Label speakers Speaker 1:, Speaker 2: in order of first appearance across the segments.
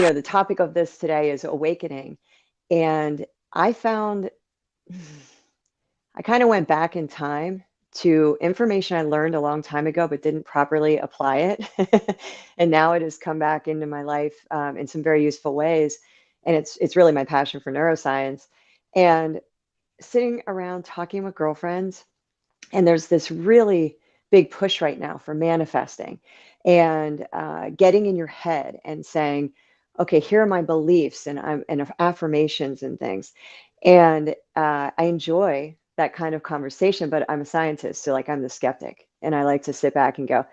Speaker 1: the topic of this today is awakening. And I found I kind of went back in time to information I learned a long time ago, but didn't properly apply it. And now it has come back into my life in some very useful ways. And it's really my passion for neuroscience. And sitting around talking with girlfriends, and there's this really big push right now for manifesting and getting in your head and saying, okay, here are my beliefs and affirmations and things. And I enjoy that kind of conversation, but I'm a scientist, so like I'm the skeptic, and I like to sit back and go,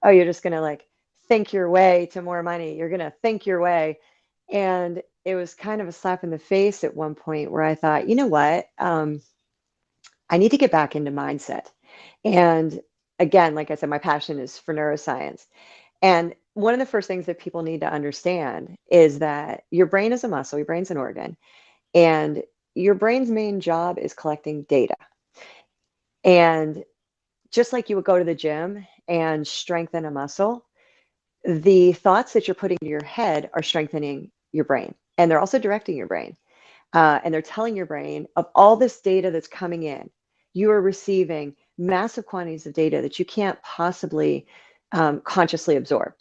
Speaker 1: oh, you're just gonna like think your way to more money. You're gonna think your way. And it was kind of a slap in the face at one point where I thought, you know what? I need to get back into mindset. And again, like I said, my passion is for neuroscience. And one of the first things that people need to understand is that your brain is a muscle, your brain's an organ, and your brain's main job is collecting data. And just like you would go to the gym and strengthen a muscle, the thoughts that you're putting in your head are strengthening your brain. And they're also directing your brain. And they're telling your brain of all this data that's coming in, you are receiving massive quantities of data that you can't possibly consciously absorb.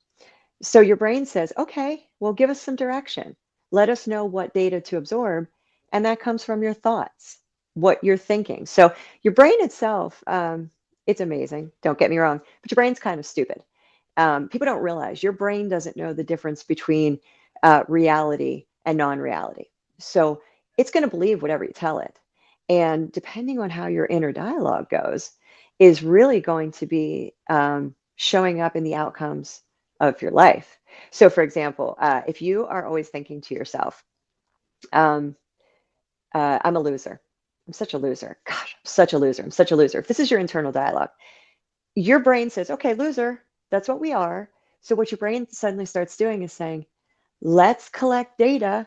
Speaker 1: So your brain says, okay, well, give us some direction. Let us know what data to absorb. And that comes from your thoughts, what you're thinking. So your brain itself, it's amazing. Don't get me wrong, but your brain's kind of stupid. People don't realize your brain doesn't know the difference between reality and non-reality. So it's going to believe whatever you tell it. And depending on how your inner dialogue goes, is really going to be showing up in the outcomes of your life. So, for example, if you are always thinking to yourself, um, I'm a loser. I'm such a loser. Gosh, I'm such a loser. I'm such a loser. If this is your internal dialogue, your brain says, okay, loser, that's what we are. So, what your brain suddenly starts doing is saying, let's collect data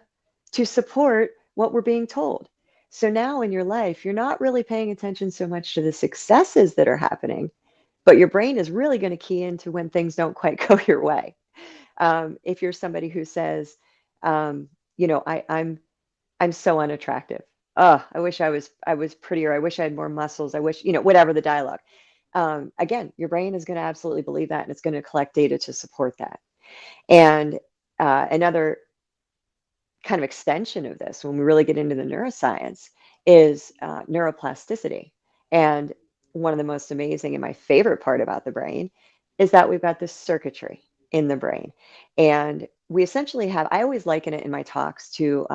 Speaker 1: to support what we're being told. So now in your life, you're not really paying attention so much to the successes that are happening, but your brain is really going to key into when things don't quite go your way. If you're somebody who says, I'm so unattractive. Oh, I was prettier. I wish I had more muscles. I wish, whatever the dialogue. Again, your brain is going to absolutely believe that, and it's going to collect data to support that. And another kind of extension of this, when we really get into the neuroscience, is neuroplasticity. And one of the most amazing and my favorite part about the brain is that we've got this circuitry in the brain. And we essentially have, I always liken it in my talks to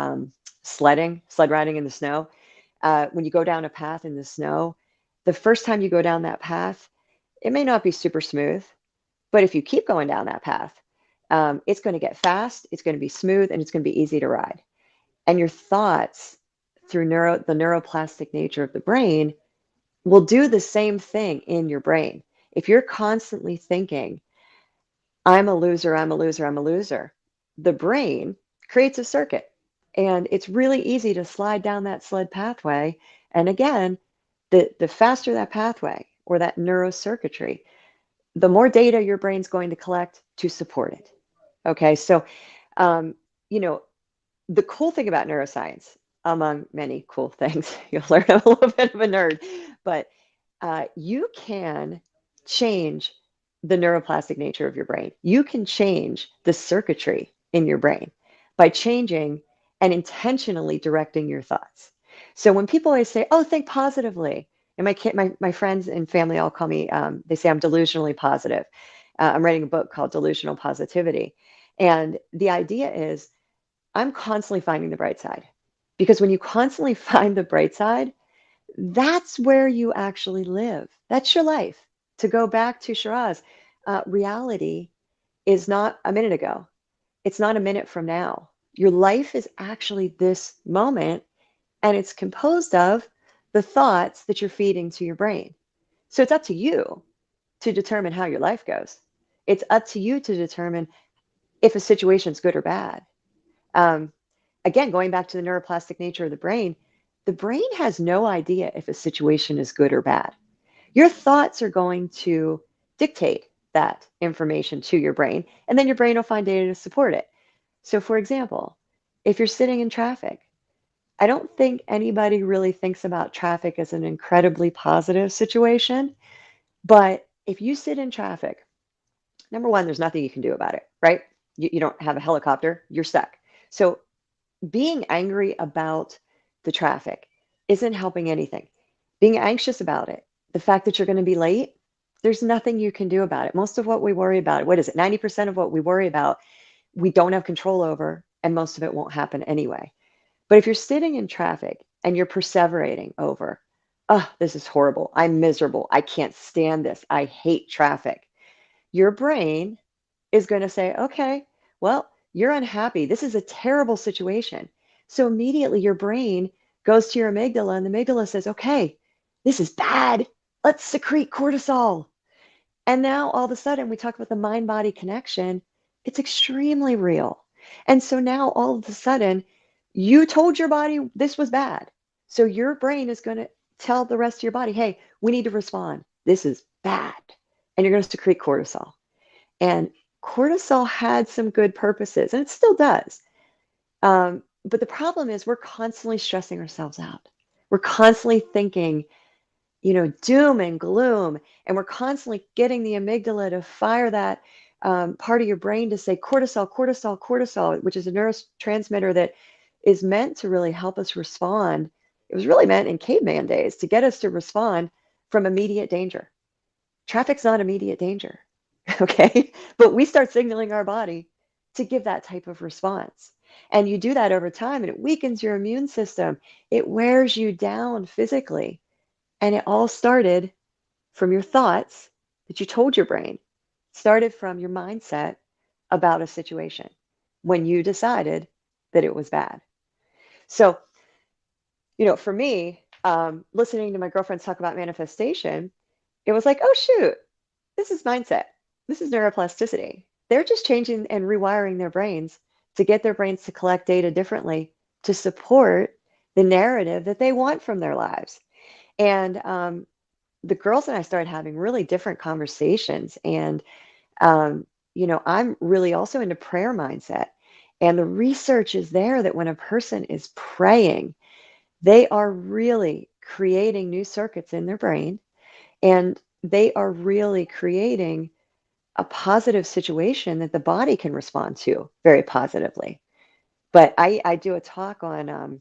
Speaker 1: sled riding in the snow. When you go down a path in the snow, the first time you go down that path, it may not be super smooth, but if you keep going down that path, it's going to get fast, it's going to be smooth, and it's going to be easy to ride. And your thoughts through the neuroplastic nature of the brain will do the same thing in your brain. If you're constantly thinking, I'm a loser, I'm a loser, I'm a loser, the brain creates a circuit. And it's really easy to slide down that sled pathway. And again, the faster that pathway or that neurocircuitry, the more data your brain's going to collect to support it. Okay, so, um, you know, the cool thing about neuroscience, among many cool things, you'll learn I'm a little bit of a nerd, but you can change the neuroplastic nature of your brain. You can change the circuitry in your brain by changing and intentionally directing your thoughts. So when people always say, "Oh, think positively," and my friends and family all call me, they say I'm delusionally positive. I'm writing a book called Delusional Positivity, and the idea is I'm constantly finding the bright side, because when you constantly find the bright side, that's where you actually live. That's your life. To go back to Shiraz, reality is not a minute ago. It's not a minute from now. Your life is actually this moment, and it's composed of the thoughts that you're feeding to your brain. So it's up to you to determine how your life goes. It's up to you to determine if a situation's good or bad. Um, Again, going back to the neuroplastic nature of the brain has no idea if a situation is good or bad. Your thoughts are going to dictate that information to your brain, and then your brain will find data to support it. So, for example, if you're sitting in traffic, I don't think anybody really thinks about traffic as an incredibly positive situation. But if you sit in traffic, number one, there's nothing you can do about it, right? You don't have a helicopter, you're stuck. So being angry about the traffic isn't helping anything. Being anxious about it, the fact that you're going to be late, there's nothing you can do about it. Most of what we worry about, what is it? 90% of what we worry about, we don't have control over, and most of it won't happen anyway. But if you're sitting in traffic and you're perseverating over, oh, this is horrible. I'm miserable. I can't stand this. I hate traffic. Your brain is going to say, okay, well, you're unhappy. This is a terrible situation. So immediately your brain goes to your amygdala, and the amygdala says, okay, this is bad. Let's secrete cortisol. And now all of a sudden, we talk about the mind body connection. It's extremely real. And so now all of a sudden, you told your body this was bad. So your brain is going to tell the rest of your body, hey, we need to respond. This is bad. And you're going to secrete cortisol. And cortisol had some good purposes, and it still does. But the problem is we're constantly stressing ourselves out. We're constantly thinking, doom and gloom, and we're constantly getting the amygdala to fire that part of your brain to say cortisol, cortisol, cortisol, which is a neurotransmitter that is meant to really help us respond. It was really meant in caveman days to get us to respond from immediate danger. Traffic's not immediate danger. Okay. But we start signaling our body to give that type of response. And you do that over time, and it weakens your immune system. It wears you down physically. And it all started from your thoughts that you told your brain, it started from your mindset about a situation when you decided that it was bad. So, for me, listening to my girlfriends talk about manifestation, it was like, oh, shoot, this is mindset. This is neuroplasticity. They're just changing and rewiring their brains to get their brains to collect data differently to support the narrative that they want from their lives. And the girls and I started having really different conversations. And, I'm really also into prayer mindset. And the research is there that when a person is praying, they are really creating new circuits in their brain, and they are really creating a positive situation that the body can respond to very positively. But I do a talk on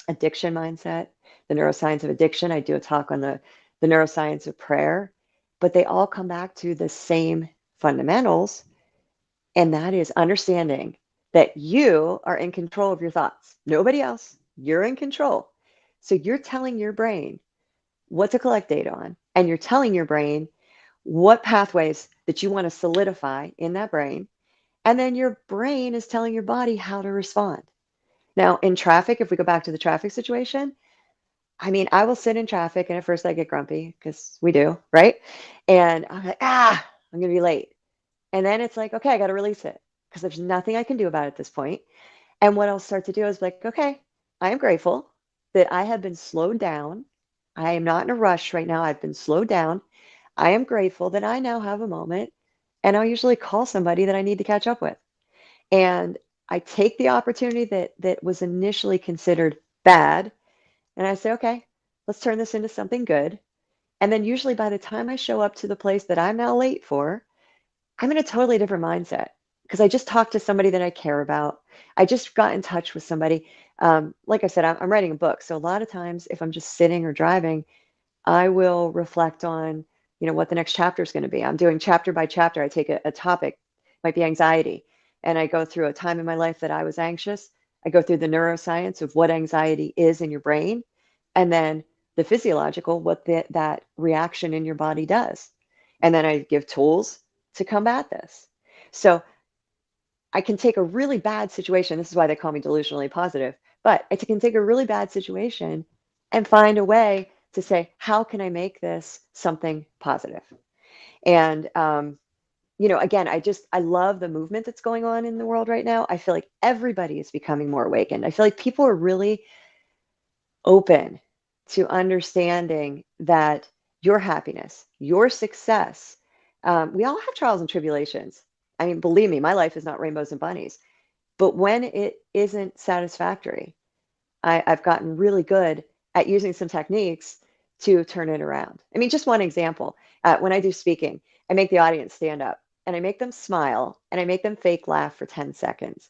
Speaker 1: addiction mindset, the neuroscience of addiction. I do a talk on the neuroscience of prayer, but they all come back to the same fundamentals, and that is understanding that you are in control of your thoughts. Nobody else. You're in control. So you're telling your brain what to collect data on, and you're telling your brain what pathways that you want to solidify in that brain. And then your brain is telling your body how to respond. Now, in traffic, if we go back to the traffic situation, I mean, I will sit in traffic and at first I get grumpy because we do, right? And I'm like, I'm going to be late. And then it's like, okay, I got to release it because there's nothing I can do about it at this point. And what I'll start to do is like, okay, I am grateful that I have been slowed down. I am not in a rush right now. I've been slowed down. I am grateful that I now have a moment, and I'll usually call somebody that I need to catch up with. And I take the opportunity that was initially considered bad, and I say, okay, let's turn this into something good. And then usually by the time I show up to the place that I'm now late for, I'm in a totally different mindset because I just talked to somebody that I care about. I just got in touch with somebody. Like I said, I'm writing a book. So a lot of times if I'm just sitting or driving, I will reflect on, what the next chapter is going to be. I'm doing chapter by chapter. I take a topic, might be anxiety, and I go through a time in my life that I was anxious. I go through the neuroscience of what anxiety is in your brain, and then the physiological, what that reaction in your body does. And then I give tools to combat this. So I can take a really bad situation. This is why they call me delusionally positive. But I can take a really bad situation and find a way to say, how can I make this something positive? And, again, I love the movement that's going on in the world right now. I feel like everybody is becoming more awakened. I feel like people are really open to understanding that your happiness, your success, we all have trials and tribulations. I mean, believe me, my life is not rainbows and bunnies. But when it isn't satisfactory, I've gotten really good at using some techniques to turn it around. I mean, just one example. When I do speaking, I make the audience stand up and I make them smile and I make them fake laugh for 10 seconds.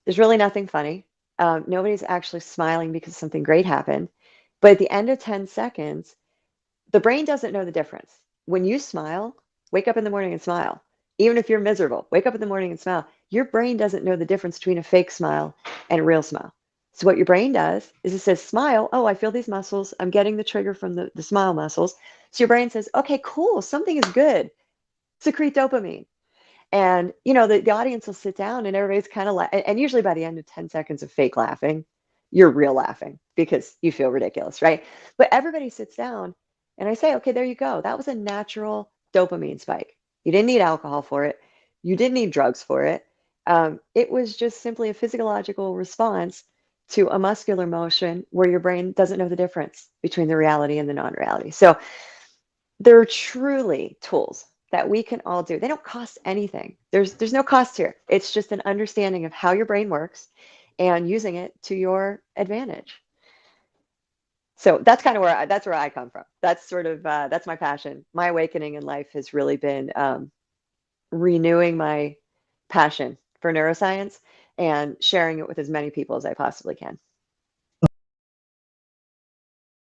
Speaker 1: There's really nothing funny. Nobody's actually smiling because something great happened. But at the end of 10 seconds, the brain doesn't know the difference. When you smile, wake up in the morning and smile. Even if you're miserable, wake up in the morning and smile. Your brain doesn't know the difference between a fake smile and a real smile. So what your brain does is it says, smile. Oh, I feel these muscles. I'm getting the trigger from the smile muscles. So your brain says, okay, cool. Something is good. Secrete dopamine. And the audience will sit down and everybody's kind of and usually by the end of 10 seconds of fake laughing, you're real laughing because you feel ridiculous, right? But everybody sits down and I say, okay, there you go. That was a natural dopamine spike. You didn't need alcohol for it. You didn't need drugs for it. It was just simply a physiological response to a muscular motion where your brain doesn't know the difference between the reality and the non-reality. So they're truly tools that we can all do. They don't cost anything. There's no cost here. It's just an understanding of how your brain works and using it to your advantage. So that's kind of that's where I come from. That's sort of that's my passion. My awakening in life has really been renewing my passion for neuroscience and sharing it with as many people as I possibly can.